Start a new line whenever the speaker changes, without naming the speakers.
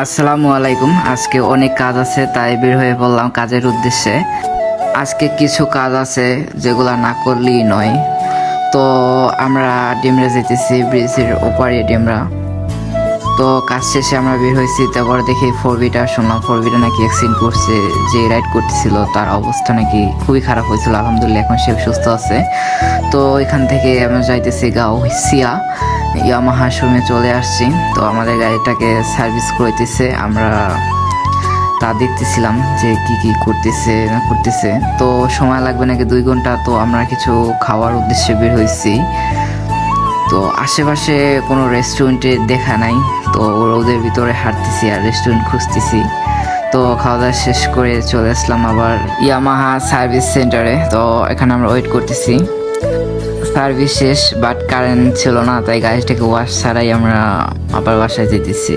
আসসালামু আলাইকুম। আজকে অনেক কাজ আছে, তাই বের হয়ে পড়লাম কাজের উদ্দেশ্যে। আজকে কিছু কাজ আছে যেগুলা না করলেই নয়। তো আমরা ডিমরা যেতেছি, ব্রিজের ওপারে ডিমরা। তো কাজ শেষে আমরা বের হয়েছি, তারপর দেখি ফোরবিটা শুনলাম ফোরবিটা নাকি অ্যাক্সিডেন্ট করছে। যে রাইড করতেছিল তার অবস্থা নাকি খুবই খারাপ হয়েছিল, আলহামদুলিল্লাহ এখন সে সুস্থ আছে। তো এখান থেকে আমরা যাইতেছি গাউসিয়া ইয়ামাহা শোরুমে চলে আসছি। তো আমাদের গাড়িটাকে সার্ভিস করতেছে, আমরা তা দেখতেছিলাম যে কি কি করতেছে না করতেছে। তো সময় লাগবে নাকি 2 ঘন্টা। তো আমরা কিছু খাওয়ার উদ্দেশ্যে বের হয়েছি। তো আশেপাশে কোনো রেস্টুরেন্টে দেখা নাই, তো রোদের ভিতরে হাঁটতেছি আর রেস্টুরেন্ট খুঁজতেছি। তো খাওয়া দাওয়া শেষ করে চলে আসলাম আবার ইয়ামাহা সার্ভিস সেন্টারে। তো এখানে আমরা ওয়েট করতেছি। সার্ভিস শেষ, বাট কারেন্ট ছিল না, তাই গাড়িটাকে ওয়াশ ছাড়াই আমরা আবার বাসায় যেতেছি।